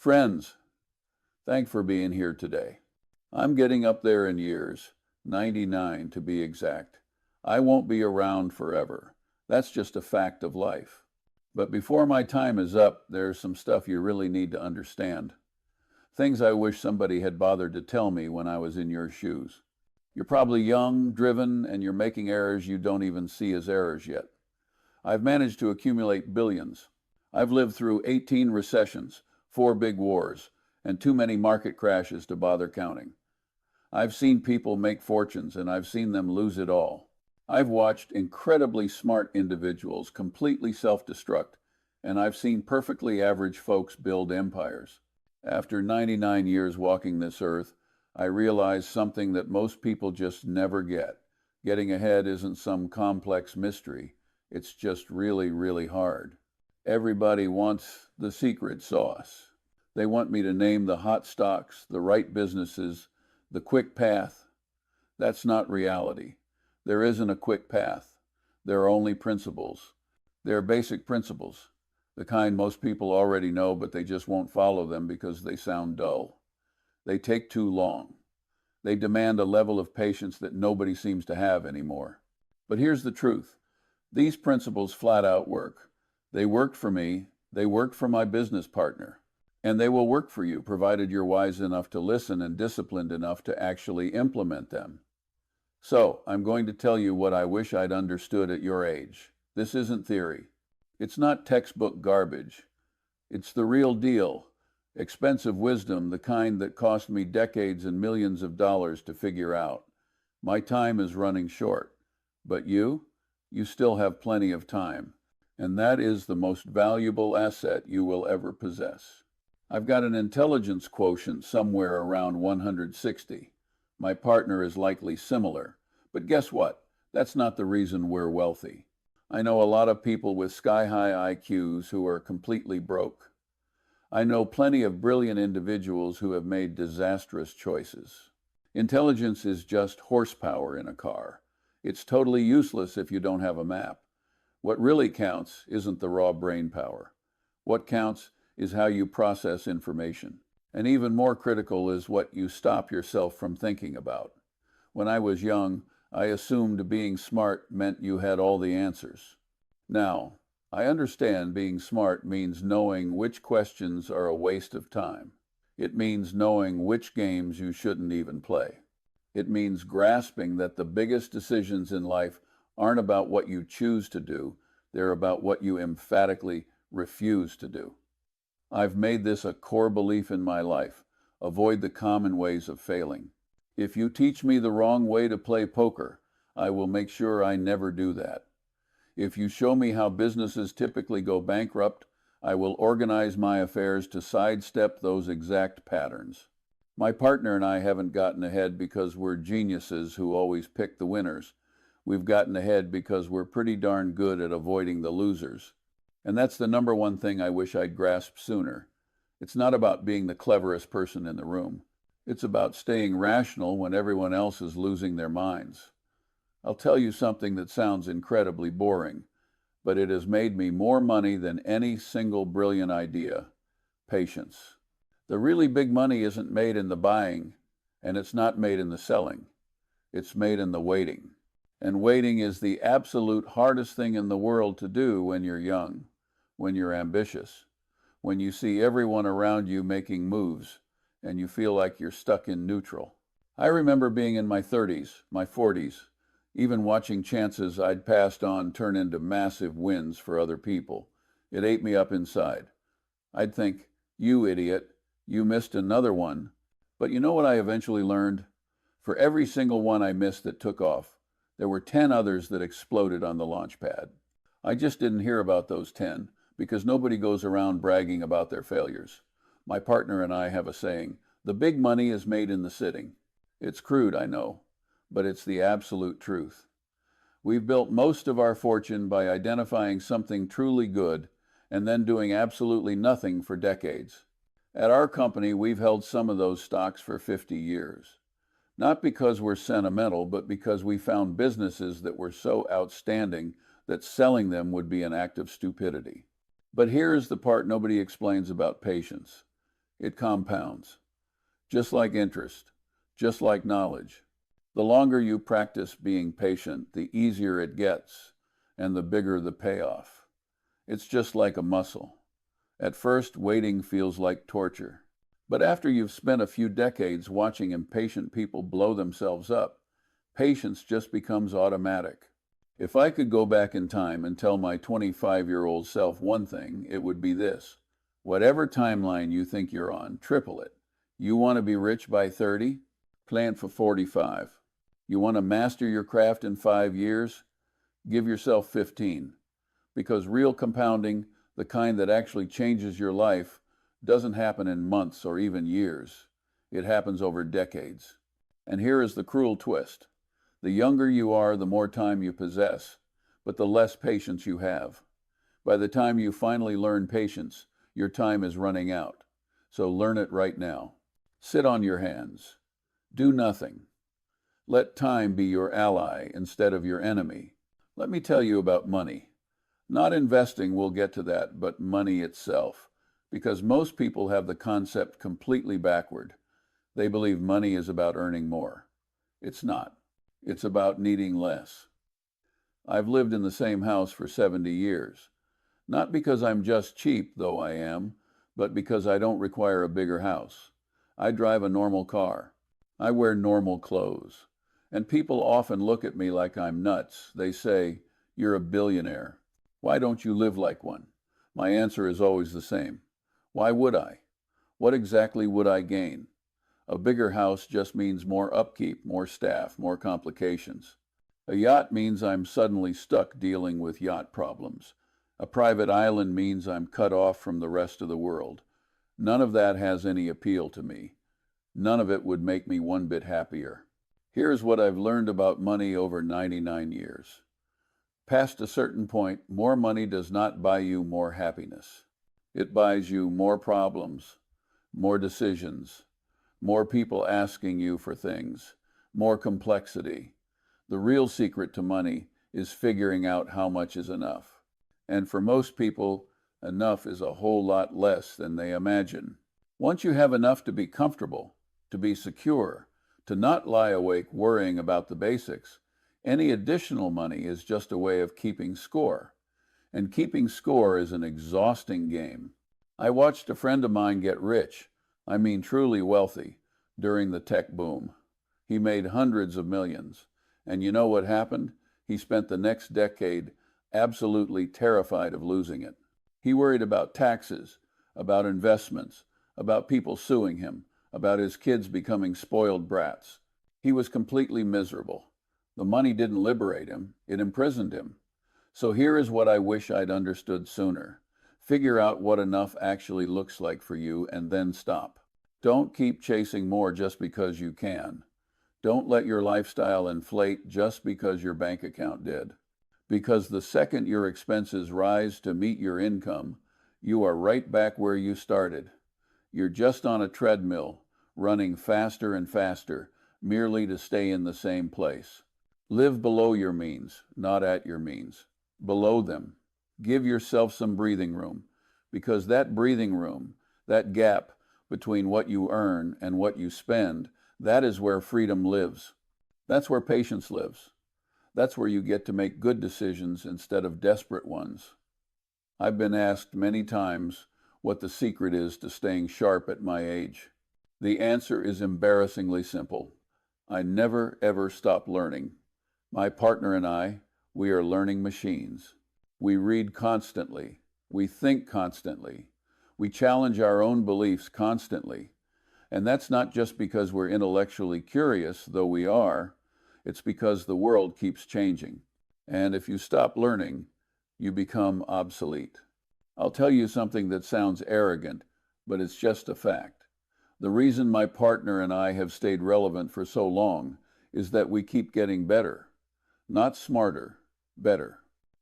Friends, thanks for being here today. I'm getting up there in years, 99 to be exact. I won't be around forever. That's just a fact of life. But before my time is up, there's some stuff you really need to understand. Things I wish somebody had bothered to tell me when I was in your shoes. You're probably young, driven, and you're making errors you don't even see as errors yet. I've managed to accumulate billions. I've lived through 18 recessions, 4 big wars, and too many market crashes to bother counting. I've seen people make fortunes, and I've seen them lose it all. I've watched incredibly smart individuals completely self-destruct, and I've seen perfectly average folks build empires. After 99 years walking this earth, I realized something that most people just never get. Getting ahead isn't some complex mystery. It's just really, really hard. Everybody wants the secret sauce. They want me to name the hot stocks, the right businesses, the quick path. That's not reality. There isn't a quick path. There are only principles. There are basic principles, the kind most people already know, but they just won't follow them because they sound dull. They take too long. They demand a level of patience that nobody seems to have anymore. But here's the truth. These principles flat out work. They worked for me, they worked for my business partner, and they will work for you, provided you're wise enough to listen and disciplined enough to actually implement them. So, I'm going to tell you what I wish I'd understood at your age. This isn't theory. It's not textbook garbage. It's the real deal. Expensive wisdom, the kind that cost me decades and millions of dollars to figure out. My time is running short. But you still have plenty of time. And that is the most valuable asset you will ever possess. I've got an intelligence quotient somewhere around 160. My partner is likely similar. But guess what? That's not the reason we're wealthy. I know a lot of people with sky-high IQs who are completely broke. I know plenty of brilliant individuals who have made disastrous choices. Intelligence is just horsepower in a car. It's totally useless if you don't have a map. What really counts isn't the raw brain power. What counts is how you process information. And even more critical is what you stop yourself from thinking about. When I was young, I assumed being smart meant you had all the answers. Now, I understand being smart means knowing which questions are a waste of time. It means knowing which games you shouldn't even play. It means grasping that the biggest decisions in life aren't about what you choose to do, they're about what you emphatically refuse to do. I've made this a core belief in my life. Avoid the common ways of failing. If you teach me the wrong way to play poker, I will make sure I never do that. If you show me how businesses typically go bankrupt, I will organize my affairs to sidestep those exact patterns. My partner and I haven't gotten ahead because we're geniuses who always pick the winners. We've gotten ahead because we're pretty darn good at avoiding the losers. And that's the number one thing I wish I'd grasped sooner. It's not about being the cleverest person in the room. It's about staying rational when everyone else is losing their minds. I'll tell you something that sounds incredibly boring, but it has made me more money than any single brilliant idea. Patience. The really big money isn't made in the buying, and it's not made in the selling. It's made in the waiting. And waiting is the absolute hardest thing in the world to do when you're young, when you're ambitious, when you see everyone around you making moves, and you feel like you're stuck in neutral. I remember being in my 30s, my 40s, even watching chances I'd passed on turn into massive wins for other people. It ate me up inside. I'd think, you idiot, you missed another one. But you know what I eventually learned? For every single one I missed that took off, there were 10 others that exploded on the launch pad. I just didn't hear about those 10 because nobody goes around bragging about their failures. My partner and I have a saying, the big money is made in the sitting. It's crude, I know, but it's the absolute truth. We've built most of our fortune by identifying something truly good and then doing absolutely nothing for decades. At our company, we've held some of those stocks for 50 years. Not because we're sentimental, but because we found businesses that were so outstanding that selling them would be an act of stupidity. But here is the part nobody explains about patience. It compounds, just like interest, just like knowledge. The longer you practice being patient, the easier it gets, and the bigger the payoff. It's just like a muscle. At first, waiting feels like torture. But after you've spent a few decades watching impatient people blow themselves up, patience just becomes automatic. If I could go back in time and tell my 25-year-old self one thing, it would be this. Whatever timeline you think you're on, triple it. You want to be rich by 30? Plan for 45. You want to master your craft in 5 years? Give yourself 15. Because real compounding, the kind that actually changes your life, doesn't happen in months or even years. It happens over decades. And here is the cruel twist. The younger you are, the more time you possess, but the less patience you have. By the time you finally learn patience, your time is running out. So learn it right now. Sit on your hands. Do nothing. Let time be your ally instead of your enemy. Let me tell you about money. Not investing, we'll get to that, but money itself. Because most people have the concept completely backward. They believe money is about earning more. It's not. It's about needing less. I've lived in the same house for 70 years. Not because I'm just cheap, though I am, but because I don't require a bigger house. I drive a normal car. I wear normal clothes. And people often look at me like I'm nuts. They say, "You're a billionaire. Why don't you live like one?" My answer is always the same. Why would I? What exactly would I gain? A bigger house just means more upkeep, more staff, more complications. A yacht means I'm suddenly stuck dealing with yacht problems. A private island means I'm cut off from the rest of the world. None of that has any appeal to me. None of it would make me one bit happier. Here's what I've learned about money over 99 years. Past a certain point, more money does not buy you more happiness. It buys you more problems, more decisions, more people asking you for things, more complexity. The real secret to money is figuring out how much is enough. And for most people, enough is a whole lot less than they imagine. Once you have enough to be comfortable, to be secure, to not lie awake worrying about the basics, any additional money is just a way of keeping score. And keeping score is an exhausting game. I watched a friend of mine get rich, I mean truly wealthy, during the tech boom. He made hundreds of millions. And you know what happened? He spent the next decade absolutely terrified of losing it. He worried about taxes, about investments, about people suing him, about his kids becoming spoiled brats. He was completely miserable. The money didn't liberate him, it imprisoned him. So here is what I wish I'd understood sooner. Figure out what enough actually looks like for you and then stop. Don't keep chasing more just because you can. Don't let your lifestyle inflate just because your bank account did. Because the second your expenses rise to meet your income, you are right back where you started. You're just on a treadmill, running faster and faster, merely to stay in the same place. Live below your means, not at your means. Below them. Give yourself some breathing room, because that breathing room, that gap between what you earn and what you spend, that is where freedom lives. That's where patience lives. That's where you get to make good decisions instead of desperate ones. I've been asked many times what the secret is to staying sharp at my age. The answer is embarrassingly simple. I never, ever stop learning. My partner and I, we are learning machines. We read constantly. We think constantly. We challenge our own beliefs constantly. And that's not just because we're intellectually curious, though we are. It's because the world keeps changing. And if you stop learning, you become obsolete. I'll tell you something that sounds arrogant, but it's just a fact. The reason my partner and I have stayed relevant for so long is that we keep getting better. Not smarter, better.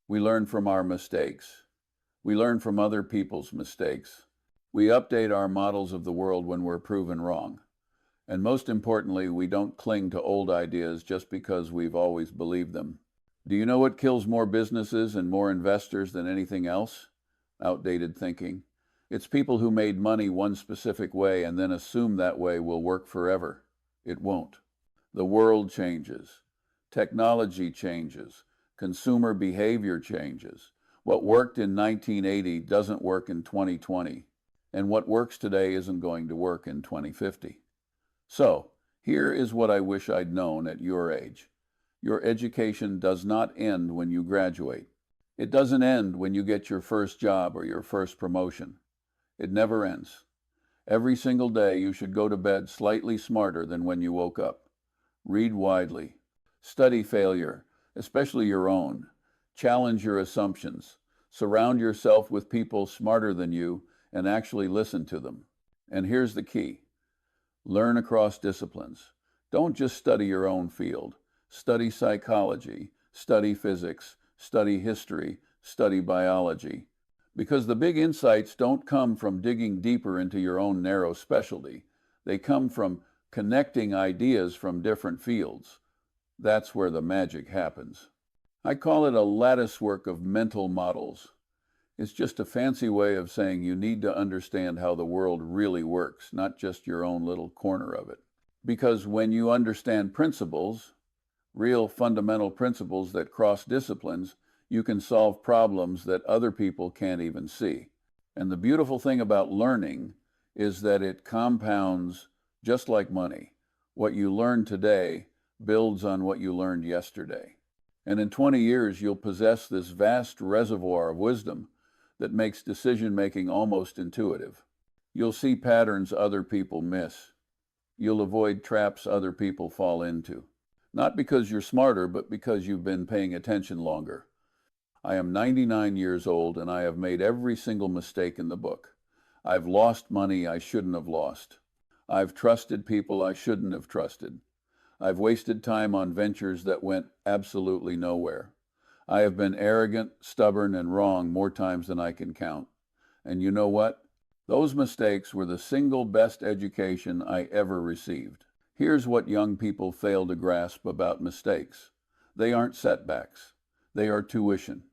We learn from our mistakes. We learn from other people's mistakes. We update our models of the world when we're proven wrong. And most importantly, we don't cling to old ideas just because we've always believed them. Do you know what kills more businesses and more investors than anything else? Outdated thinking. It's people who made money one specific way and then assume that way will work forever. It won't. The world changes. Technology changes. Consumer behavior changes. What worked in 1980 doesn't work in 2020, and what works today isn't going to work in 2050. So, here is what I wish I'd known at your age. Your education does not end when you graduate. It doesn't end when you get your first job or your first promotion. It never ends. Every single day you should go to bed slightly smarter than when you woke up. Read widely. Study failure, especially your own. Challenge your assumptions. Surround yourself with people smarter than you and actually listen to them. And here's the key. Learn across disciplines. Don't just study your own field. Study psychology, study physics, study history, study biology. Because the big insights don't come from digging deeper into your own narrow specialty. They come from connecting ideas from different fields. That's where the magic happens. I call it a lattice work of mental models. It's just a fancy way of saying you need to understand how the world really works, not just your own little corner of it. Because when you understand principles, real fundamental principles that cross disciplines, you can solve problems that other people can't even see. And the beautiful thing about learning is that it compounds just like money. What you learn today builds on what you learned yesterday. And in 20 years, you'll possess this vast reservoir of wisdom that makes decision-making almost intuitive. You'll see patterns other people miss. You'll avoid traps other people fall into. Not because you're smarter, but because you've been paying attention longer. I am 99 years old and I have made every single mistake in the book. I've lost money I shouldn't have lost. I've trusted people I shouldn't have trusted. I've wasted time on ventures that went absolutely nowhere. I have been arrogant, stubborn, and wrong more times than I can count. And you know what? Those mistakes were the single best education I ever received. Here's what young people fail to grasp about mistakes. They aren't setbacks. They are tuition.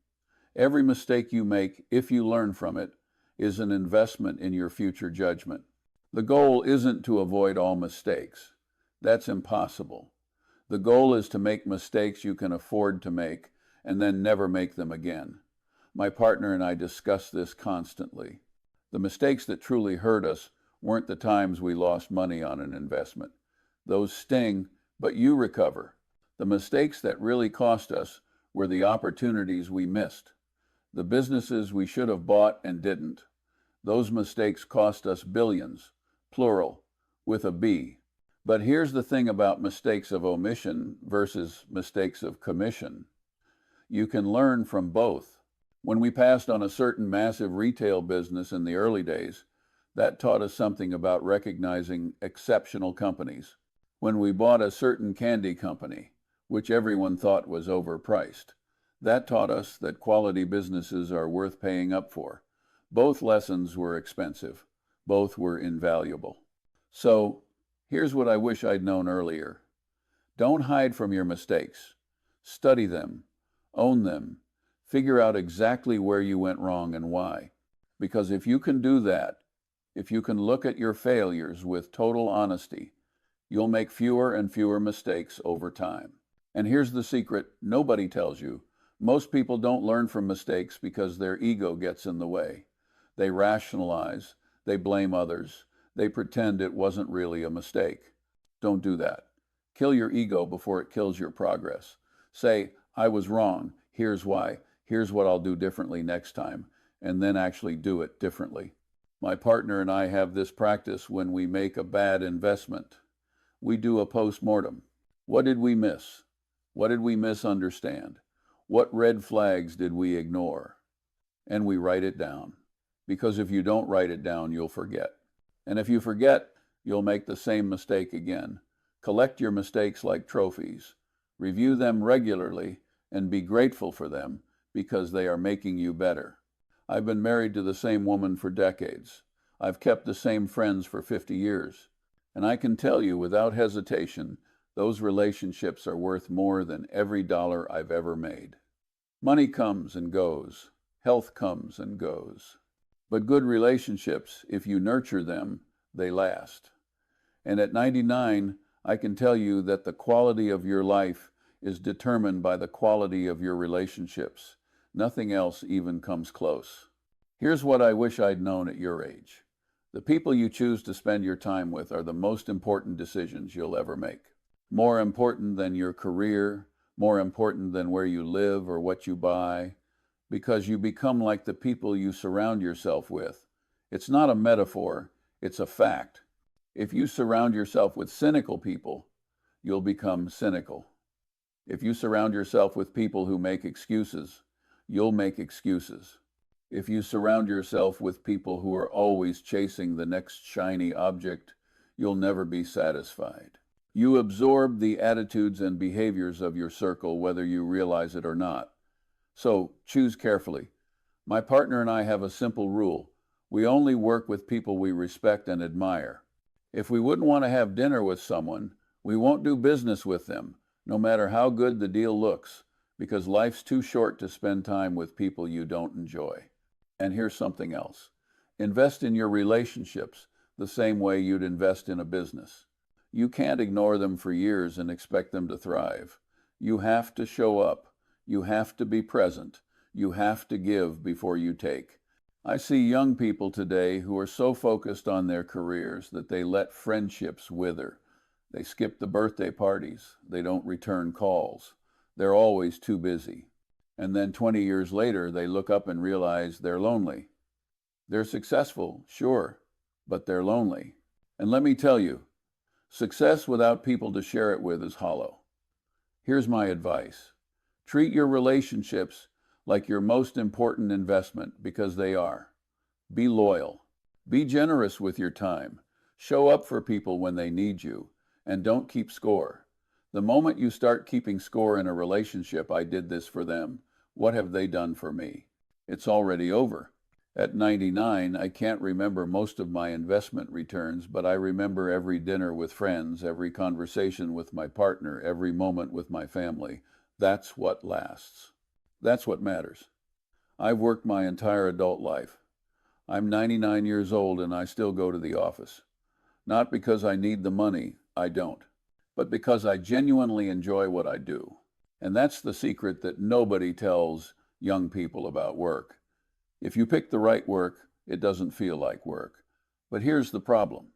Every mistake you make, if you learn from it, is an investment in your future judgment. The goal isn't to avoid all mistakes. That's impossible. The goal is to make mistakes you can afford to make and then never make them again. My partner and I discuss this constantly. The mistakes that truly hurt us weren't the times we lost money on an investment. Those sting, but you recover. The mistakes that really cost us were the opportunities we missed, the businesses we should have bought and didn't. Those mistakes cost us billions, plural, with a B. But here's the thing about mistakes of omission versus mistakes of commission. You can learn from both. When we passed on a certain massive retail business in the early days, that taught us something about recognizing exceptional companies. When we bought a certain candy company, which everyone thought was overpriced, that taught us that quality businesses are worth paying up for. Both lessons were expensive. Both were invaluable. So, here's what I wish I'd known earlier. Don't hide from your mistakes. Study them. Own them. Figure out exactly where you went wrong and why. Because if you can do that, if you can look at your failures with total honesty, you'll make fewer and fewer mistakes over time. And here's the secret nobody tells you. Most people don't learn from mistakes because their ego gets in the way. They rationalize, they blame others, they pretend it wasn't really a mistake. Don't do that. Kill your ego before it kills your progress. Say, I was wrong, here's why, here's what I'll do differently next time, and then actually do it differently. My partner and I have this practice when we make a bad investment. We do a post-mortem. What did we miss? What did we misunderstand? What red flags did we ignore? And we write it down. Because if you don't write it down, you'll forget. And if you forget, you'll make the same mistake again. Collect your mistakes like trophies. Review them regularly and be grateful for them because they are making you better. I've been married to the same woman for decades. I've kept the same friends for 50 years. And I can tell you without hesitation, those relationships are worth more than every dollar I've ever made. Money comes and goes. Health comes and goes. But good relationships, if you nurture them, they last. And at 99, I can tell you that the quality of your life is determined by the quality of your relationships. Nothing else even comes close. Here's what I wish I'd known at your age. The people you choose to spend your time with are the most important decisions you'll ever make. More important than your career, more important than where you live or what you buy, because you become like the people you surround yourself with. It's not a metaphor, it's a fact. If you surround yourself with cynical people, you'll become cynical. If you surround yourself with people who make excuses, you'll make excuses. If you surround yourself with people who are always chasing the next shiny object, you'll never be satisfied. You absorb the attitudes and behaviors of your circle, whether you realize it or not. So choose carefully. My partner and I have a simple rule. We only work with people we respect and admire. If we wouldn't want to have dinner with someone, we won't do business with them, no matter how good the deal looks, because life's too short to spend time with people you don't enjoy. And here's something else. Invest in your relationships the same way you'd invest in a business. You can't ignore them for years and expect them to thrive. You have to show up. You have to be present. You have to give before you take. I see young people today who are so focused on their careers that they let friendships wither. They skip the birthday parties. They don't return calls. They're always too busy. And then 20 years later, they look up and realize they're lonely. They're successful, sure, but they're lonely. And let me tell you, success without people to share it with is hollow. Here's my advice. Treat your relationships like your most important investment, because they are. Be loyal. Be generous with your time. Show up for people when they need you, and don't keep score. The moment you start keeping score in a relationship, I did this for them, what have they done for me? It's already over. At 99, I can't remember most of my investment returns, but I remember every dinner with friends, every conversation with my partner, every moment with my family. That's what lasts. That's what matters. I've worked my entire adult life. I'm 99 years old and I still go to the office. Not because I need the money, I don't, but because I genuinely enjoy what I do. And that's the secret that nobody tells young people about work. If you pick the right work, it doesn't feel like work. But here's the problem.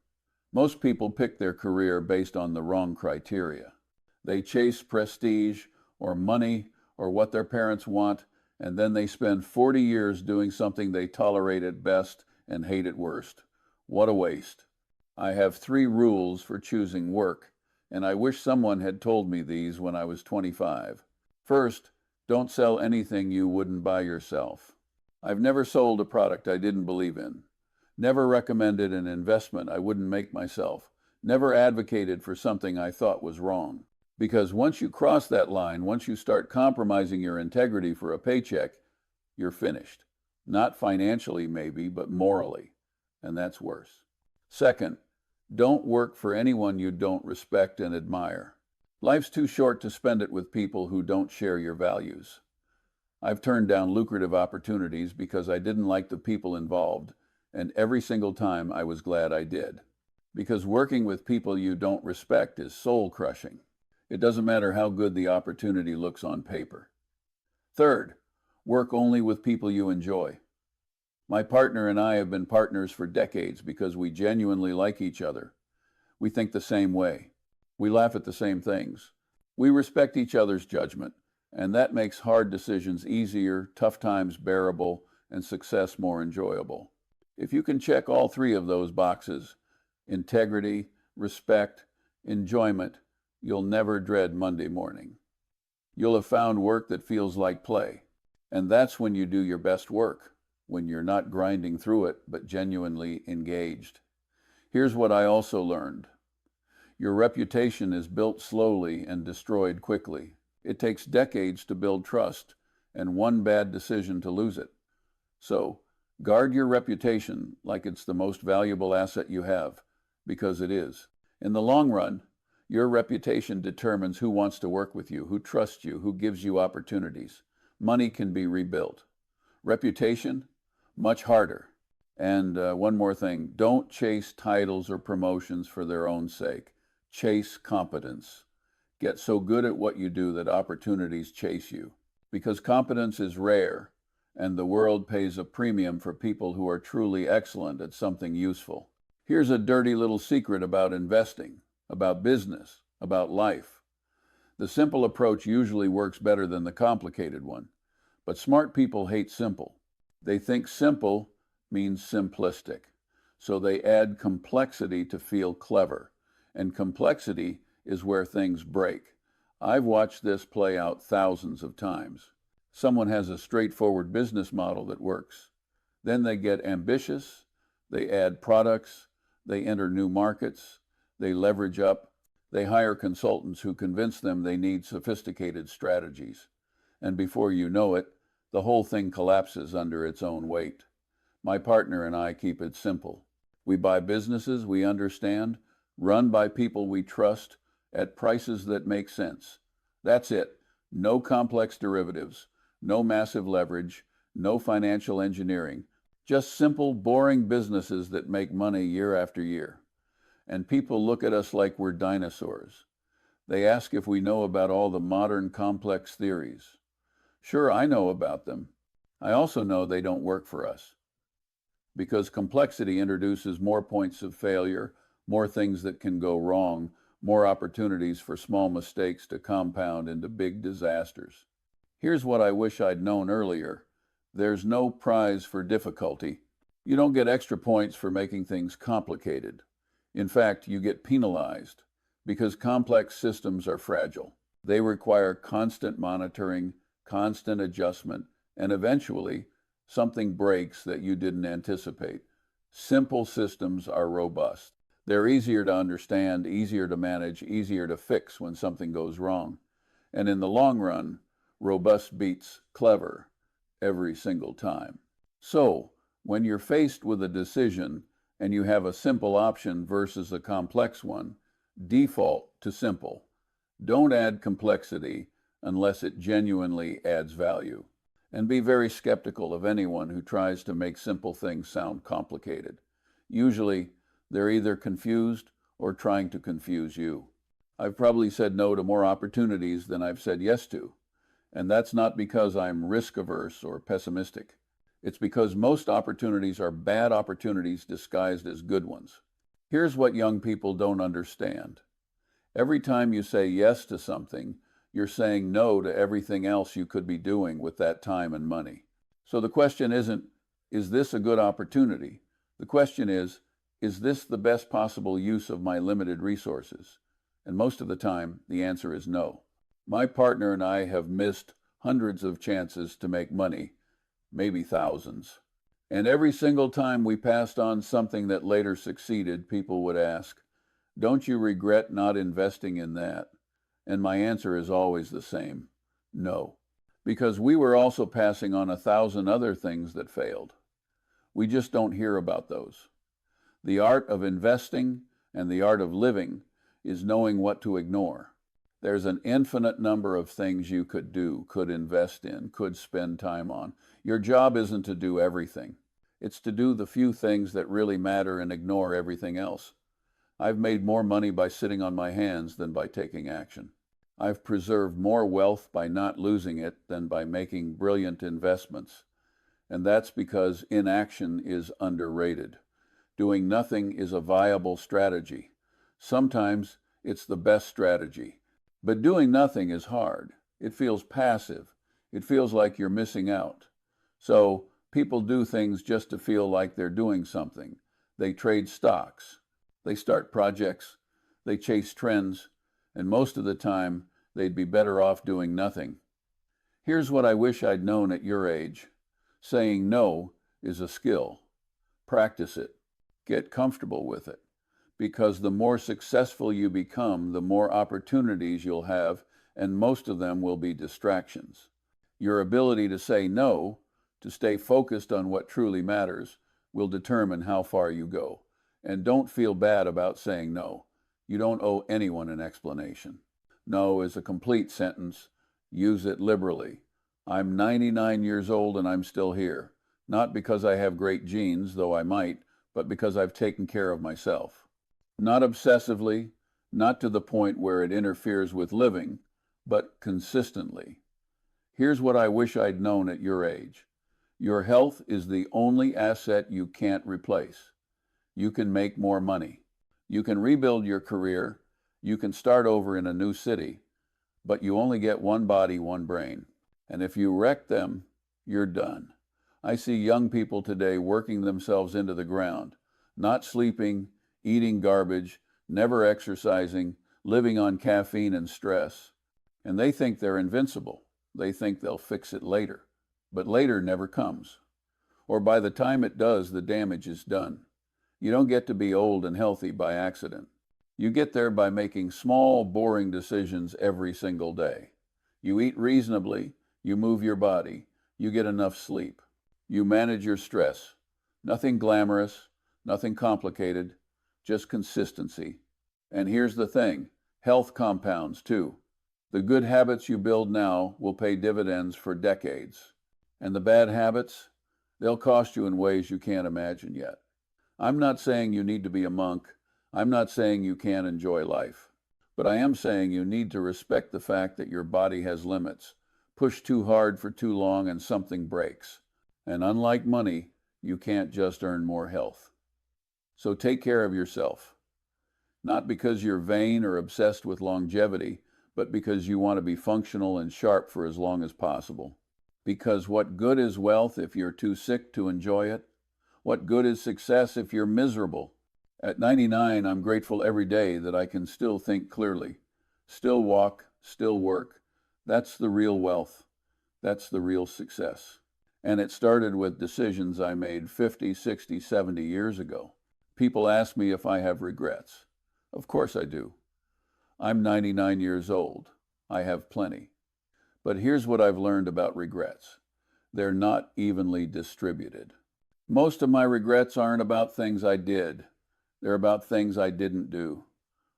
Most people pick their career based on the wrong criteria. They chase prestige or money or what their parents want, and then they spend 40 years doing something they tolerate at best and hate at worst. What a waste. I have 3 rules for choosing work, and I wish someone had told me these when I was 25. First, don't sell anything you wouldn't buy yourself. I've never sold a product I didn't believe in. Never recommended an investment I wouldn't make myself. Never advocated for something I thought was wrong. Because once you cross that line, once you start compromising your integrity for a paycheck, you're finished. Not financially maybe, but morally. And that's worse. Second, don't work for anyone you don't respect and admire. Life's too short to spend it with people who don't share your values. I've turned down lucrative opportunities because I didn't like the people involved, and every single time I was glad I did. Because working with people you don't respect is soul-crushing. It doesn't matter how good the opportunity looks on paper. Third, work only with people you enjoy. My partner and I have been partners for decades because we genuinely like each other. We think the same way. We laugh at the same things. We respect each other's judgment, and that makes hard decisions easier, tough times bearable, and success more enjoyable. If you can check all 3 of those boxes, integrity, respect, enjoyment, you'll never dread Monday morning. You'll have found work that feels like play. And that's when you do your best work, when you're not grinding through it, but genuinely engaged. Here's what I also learned. Your reputation is built slowly and destroyed quickly. It takes decades to build trust, and one bad decision to lose it. So, guard your reputation like it's the most valuable asset you have, because it is. In the long run, your reputation determines who wants to work with you, who trusts you, who gives you opportunities. Money can be rebuilt. Reputation, much harder. And one more thing, don't chase titles or promotions for their own sake. Chase competence. Get so good at what you do that opportunities chase you. Because competence is rare, and the world pays a premium for people who are truly excellent at something useful. Here's a dirty little secret about investing, about business, about life. The simple approach usually works better than the complicated one. But smart people hate simple. They think simple means simplistic. So they add complexity to feel clever. And complexity is where things break. I've watched this play out thousands of times. Someone has a straightforward business model that works. Then they get ambitious, they add products, they enter new markets, they leverage up, they hire consultants who convince them they need sophisticated strategies. And before you know it, the whole thing collapses under its own weight. My partner and I keep it simple. We buy businesses we understand, run by people we trust, at prices that make sense. That's it. No complex derivatives, no massive leverage, no financial engineering. Just simple, boring businesses that make money year after year. And people look at us like we're dinosaurs. They ask if we know about all the modern complex theories. Sure, I know about them. I also know they don't work for us. Because complexity introduces more points of failure, more things that can go wrong, more opportunities for small mistakes to compound into big disasters. Here's what I wish I'd known earlier. There's no prize for difficulty. You don't get extra points for making things complicated. In fact, you get penalized because complex systems are fragile. They require constant monitoring, constant adjustment, and eventually something breaks that you didn't anticipate. Simple systems are robust. They're easier to understand, easier to manage, easier to fix when something goes wrong. And in the long run, robust beats clever every single time. So, when you're faced with a decision and you have a simple option versus a complex one, default to simple. Don't add complexity unless it genuinely adds value. And be very skeptical of anyone who tries to make simple things sound complicated. Usually, they're either confused or trying to confuse you. I've probably said no to more opportunities than I've said yes to. And that's not because I'm risk-averse or pessimistic. It's because most opportunities are bad opportunities disguised as good ones. Here's what young people don't understand. Every time you say yes to something, you're saying no to everything else you could be doing with that time and money. So the question isn't, is this a good opportunity? The question is this the best possible use of my limited resources? And most of the time, the answer is no. My partner and I have missed hundreds of chances to make money, maybe thousands. And every single time we passed on something that later succeeded, people would ask, "Don't you regret not investing in that?" And my answer is always the same, no. Because we were also passing on 1,000 other things that failed. We just don't hear about those. The art of investing and the art of living is knowing what to ignore. There's an infinite number of things you could do, could invest in, could spend time on. Your job isn't to do everything. It's to do the few things that really matter and ignore everything else. I've made more money by sitting on my hands than by taking action. I've preserved more wealth by not losing it than by making brilliant investments. And that's because inaction is underrated. Doing nothing is a viable strategy. Sometimes it's the best strategy. But doing nothing is hard. It feels passive. It feels like you're missing out. So people do things just to feel like they're doing something. They trade stocks. They start projects. They chase trends. And most of the time, they'd be better off doing nothing. Here's what I wish I'd known at your age. Saying no is a skill. Practice it. Get comfortable with it. Because the more successful you become, the more opportunities you'll have, and most of them will be distractions. Your ability to say no, to stay focused on what truly matters, will determine how far you go. And don't feel bad about saying no. You don't owe anyone an explanation. No is a complete sentence. Use it liberally. I'm 99 years old and I'm still here. Not because I have great genes, though I might, but because I've taken care of myself. Not obsessively, not to the point where it interferes with living, but consistently. Here's what I wish I'd known at your age. Your health is the only asset you can't replace. You can make more money. You can rebuild your career. You can start over in a new city. But you only get one body, one brain. And if you wreck them, you're done. I see young people today working themselves into the ground, not sleeping, eating garbage, never exercising, living on caffeine and stress. And they think they're invincible. They think they'll fix it later. But later never comes. Or by the time it does, the damage is done. You don't get to be old and healthy by accident. You get there by making small, boring decisions every single day. You eat reasonably, you move your body, you get enough sleep. You manage your stress. Nothing glamorous, nothing complicated, just consistency. And here's the thing, health compounds too. The good habits you build now will pay dividends for decades. And the bad habits, they'll cost you in ways you can't imagine yet. I'm not saying you need to be a monk. I'm not saying you can't enjoy life. But I am saying you need to respect the fact that your body has limits. Push too hard for too long and something breaks. And unlike money, you can't just earn more health. So take care of yourself. Not because you're vain or obsessed with longevity, but because you want to be functional and sharp for as long as possible. Because what good is wealth if you're too sick to enjoy it? What good is success if you're miserable? At 99, I'm grateful every day that I can still think clearly, still walk, still work. That's the real wealth. That's the real success. And it started with decisions I made 50, 60, 70 years ago. People ask me if I have regrets. Of course I do. I'm 99 years old. I have plenty. But here's what I've learned about regrets. They're not evenly distributed. Most of my regrets aren't about things I did. They're about things I didn't do.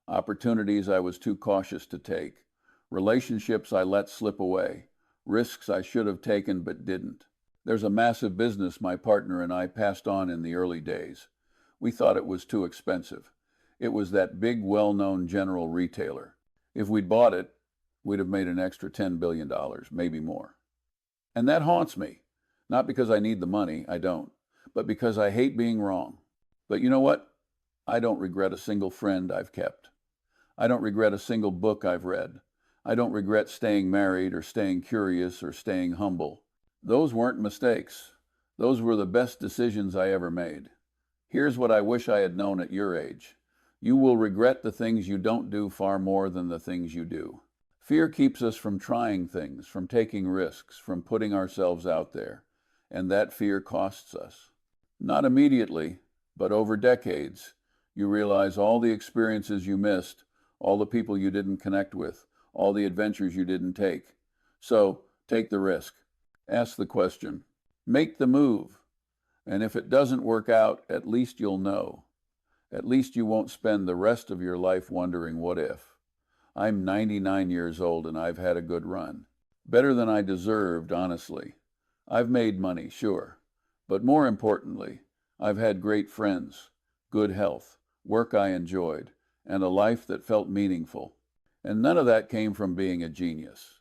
Opportunities I was too cautious to take. Relationships I let slip away. Risks I should have taken but didn't. There's a massive business my partner and I passed on in the early days. We thought it was too expensive. It was that big, well-known general retailer. If we'd bought it, we'd have made an extra $10 billion, maybe more. And that haunts me. Not because I need the money, I don't, but because I hate being wrong. But you know what? I don't regret a single friend I've kept. I don't regret a single book I've read. I don't regret staying married or staying curious or staying humble. Those weren't mistakes. Those were the best decisions I ever made. Here's what I wish I had known at your age. You will regret the things you don't do far more than the things you do. Fear keeps us from trying things, from taking risks, from putting ourselves out there. And that fear costs us. Not immediately, but over decades. You realize all the experiences you missed, all the people you didn't connect with, all the adventures you didn't take. So, take the risk. Ask the question. Make the move. And if it doesn't work out, at least you'll know. At least you won't spend the rest of your life wondering what if. I'm 99 years old and I've had a good run. Better than I deserved, honestly. I've made money, sure. But more importantly, I've had great friends, good health, work I enjoyed, and a life that felt meaningful. And none of that came from being a genius.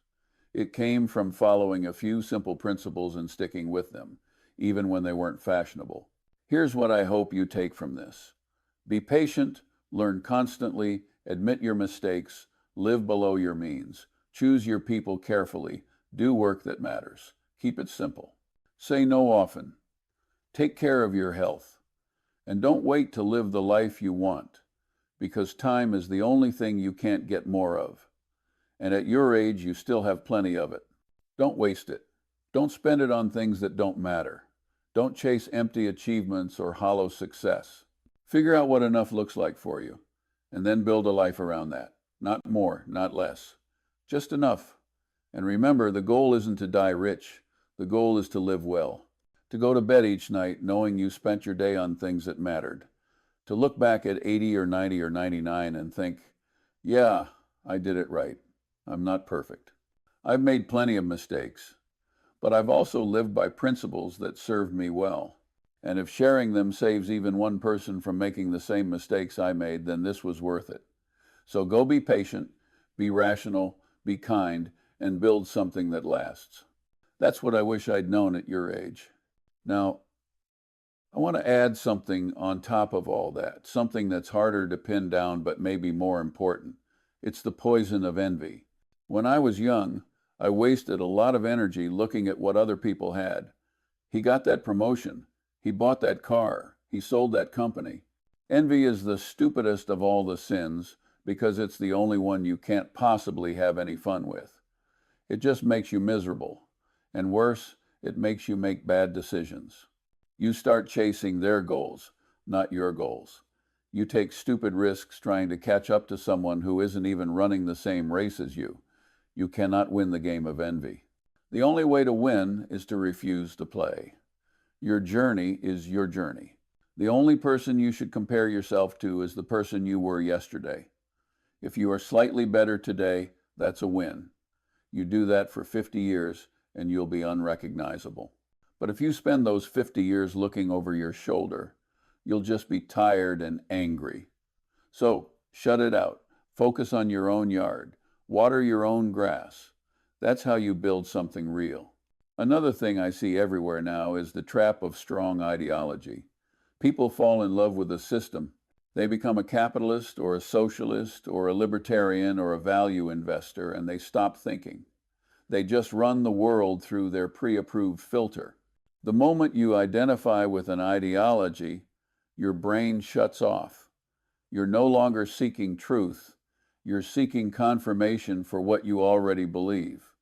It came from following a few simple principles and sticking with them, even when they weren't fashionable. Here's what I hope you take from this. Be patient, learn constantly, admit your mistakes, live below your means, choose your people carefully, do work that matters. Keep it simple. Say no often. Take care of your health. And don't wait to live the life you want, because time is the only thing you can't get more of. And at your age, you still have plenty of it. Don't waste it. Don't spend it on things that don't matter. Don't chase empty achievements or hollow success. Figure out what enough looks like for you, and then build a life around that. Not more, not less. Just enough. And remember, the goal isn't to die rich. The goal is to live well. To go to bed each night knowing you spent your day on things that mattered. To look back at 80 or 90 or 99 and think, yeah, I did it right. I'm not perfect. I've made plenty of mistakes. but I've also lived by principles that served me well. And if sharing them saves even one person from making the same mistakes I made, then this was worth it. So go be patient, be rational, be kind, and build something that lasts. That's what I wish I'd known at your age. Now, I want to add something on top of all that, something that's harder to pin down but maybe more important. It's the poison of envy. When I was young, I wasted a lot of energy looking at what other people had. He got that promotion. He bought that car. He sold that company. Envy is the stupidest of all the sins because it's the only one you can't possibly have any fun with. It just makes you miserable. And worse, it makes you make bad decisions. You start chasing their goals, not your goals. You take stupid risks trying to catch up to someone who isn't even running the same race as you. You cannot win the game of envy. The only way to win is to refuse to play. Your journey is your journey. The only person you should compare yourself to is the person you were yesterday. If you are slightly better today, that's a win. You do that for 50 years and you'll be unrecognizable. But if you spend those 50 years looking over your shoulder, you'll just be tired and angry. So, shut it out. Focus on your own yard. Water your own grass. That's how you build something real. Another thing I see everywhere now is the trap of strong ideology. People fall in love with a system. They become a capitalist or a socialist or a libertarian or a value investor, and they stop thinking. They just run the world through their pre-approved filter. The moment you identify with an ideology, your brain shuts off. You're no longer seeking truth. You're seeking confirmation for what you already believe.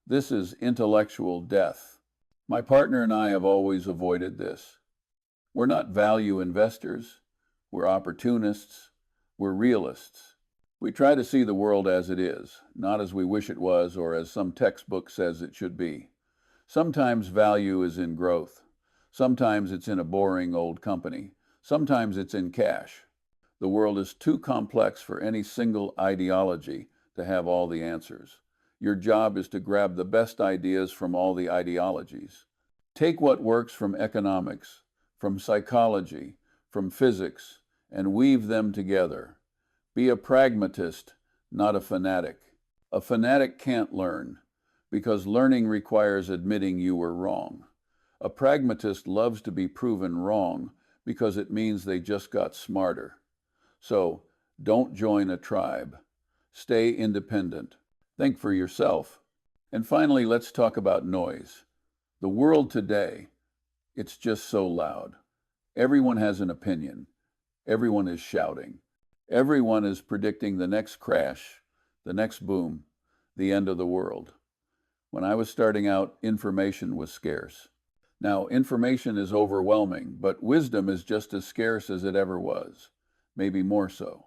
This is intellectual death. My partner and I have always avoided this. We're not value investors. We're opportunists. We're realists. We try to see the world as it is, not as we wish it was or as some textbook says it should be. Sometimes value is in growth. Sometimes it's in a boring old company. Sometimes it's in cash. The world is too complex for any single ideology to have all the answers. Your job is to grab the best ideas from all the ideologies. Take what works from economics, from psychology, from physics, and weave them together. Be a pragmatist, not a fanatic. A fanatic can't learn, because learning requires admitting you were wrong. A pragmatist loves to be proven wrong because it means they just got smarter. So, don't join a tribe. Stay independent. Think for yourself. And finally, let's talk about noise. The world today, it's just so loud. Everyone has an opinion. Everyone is shouting. Everyone is predicting the next crash, the next boom, the end of the world. When I was starting out, information was scarce. Now, information is overwhelming, but wisdom is just as scarce as it ever was, maybe more so.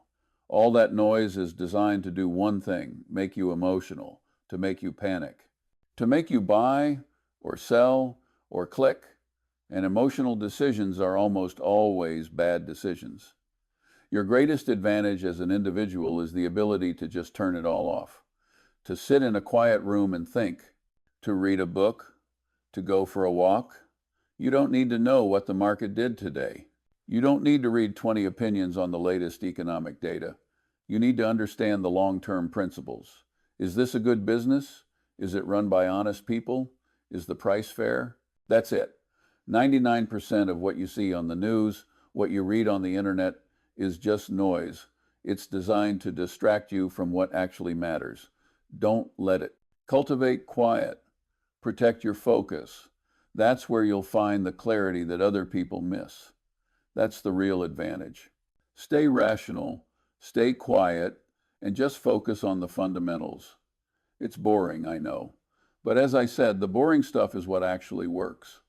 All that noise is designed to do one thing, make you emotional, to make you panic, to make you buy or sell or click, and emotional decisions are almost always bad decisions. Your greatest advantage as an individual is the ability to just turn it all off, to sit in a quiet room and think, to read a book, to go for a walk. You don't need to know what the market did today. You don't need to read 20 opinions on the latest economic data. You need to understand the long-term principles. Is this a good business? Is it run by honest people? Is the price fair? That's it. 99% of what you see on the news, what you read on the internet, is just noise. It's designed to distract you from what actually matters. Don't let it. Cultivate quiet. Protect your focus. That's where you'll find the clarity that other people miss. That's the real advantage. Stay rational, stay quiet, and just focus on the fundamentals. It's boring, I know. But as I said, the boring stuff is what actually works.